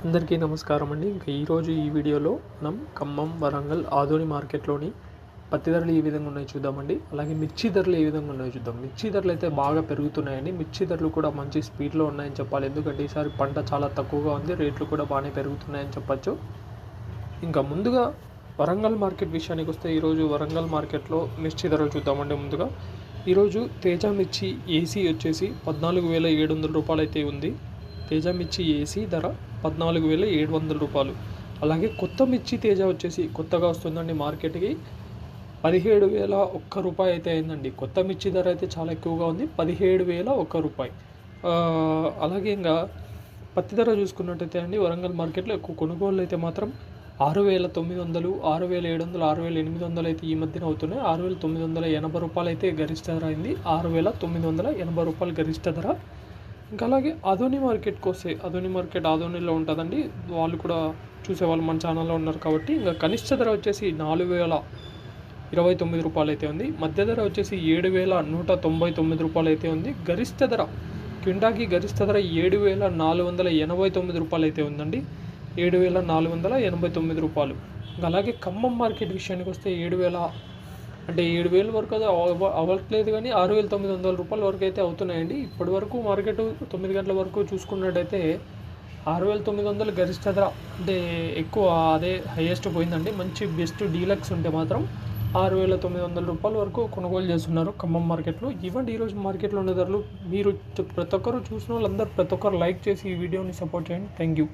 అందరికీ నమస్కారం అండి. ఈరోజు ఈ వీడియోలో మనం ఖమ్మం, వరంగల్, ఆదోని మార్కెట్లోని పత్తి ధరలు ఏ విధంగా ఉన్నాయో చూద్దామండి. అలాగే మిర్చి ధరలు ఏ విధంగా ఉన్నాయో చూద్దాం. మిర్చి ధరలు అయితే బాగా పెరుగుతున్నాయండి. మిర్చి ధరలు కూడా మంచి స్పీడ్లో ఉన్నాయని చెప్పాలి. ఎందుకంటే ఈసారి పంట చాలా తక్కువగా ఉంది, రేట్లు కూడా బాగానే పెరుగుతున్నాయని చెప్పచ్చు. ఇంకా ముందుగా వరంగల్ మార్కెట్ విషయానికి వస్తే ఈరోజు వరంగల్ మార్కెట్లో మిర్చి ధరలు చూద్దామండి. ముందుగా ఈరోజు తేజ మిర్చి ఏసీ వచ్చేసి 14,700 రూపాయలు అయితే ఉంది. తేజ మిర్చి ఏసీ ధర 14,700 రూపాయలు. అలాగే కొత్త మిర్చి తేజ వచ్చేసి కొత్తగా వస్తుందండి మార్కెట్కి, 17,001 రూపాయి అయితే అయిందండి. కొత్త మిర్చి ధర అయితే చాలా ఎక్కువగా ఉంది, 17,001 రూపాయి. అలాగే ఇంకా పత్తి ధర చూసుకున్నట్టయితే అండి, వరంగల్ మార్కెట్లో ఎక్కువ కొనుగోళ్ళు అయితే మాత్రం 6,900, 6,700, 6,800 అయితే ఈ మధ్యన అవుతున్నాయి. 6,980 రూపాయలు అయితే గరిష్ట ధర అయింది. 6,980 రూపాయలు గరిష్ట ధర. ఇంకా అలాగే ఆదోని మార్కెట్కి వస్తే, ఆదోని మార్కెట్ ఆదోనిలో ఉంటుందండి. వాళ్ళు కూడా చూసేవాళ్ళు మన ఛానల్లో ఉన్నారు కాబట్టి, ఇంకా కనిష్ట ధర వచ్చేసి 4,029 రూపాయలు అయితే ఉంది. మధ్య ధర వచ్చేసి 7,199 రూపాయలు అయితే ఉంది. గరిష్ట ధర క్వింటాకి గరిష్ట ధర 7,489 రూపాయలు అయితే ఉందండి. 7,489 రూపాయలు. ఇంకా అలాగే ఖమ్మం మార్కెట్ విషయానికి వస్తే 7,000 వరకు అది అవ్వట్లేదు, కానీ 6,900 రూపాయల వరకు అయితే అవుతున్నాయండి. ఇప్పటి వరకు మార్కెట్ 9 గంటల వరకు చూసుకున్నట్టయితే 6,900 గరిష్ట ధర, అంటే ఎక్కువ అదే హైయెస్ట్ పోయిందండి. మంచి బెస్ట్ డీలక్స్ ఉంటే మాత్రం 6,900 రూపాయల వరకు కొనుగోలు చేస్తున్నారు ఖమ్మం మార్కెట్లో. ఇవ్వండి ఈరోజు మార్కెట్లో ఉన్న ధరలు. మీరు ప్రతి ఒక్కరు చూసిన వాళ్ళందరూ ప్రతి ఒక్కరు లైక్ చేసి ఈ వీడియోని సపోర్ట్ చేయండి. Thank you.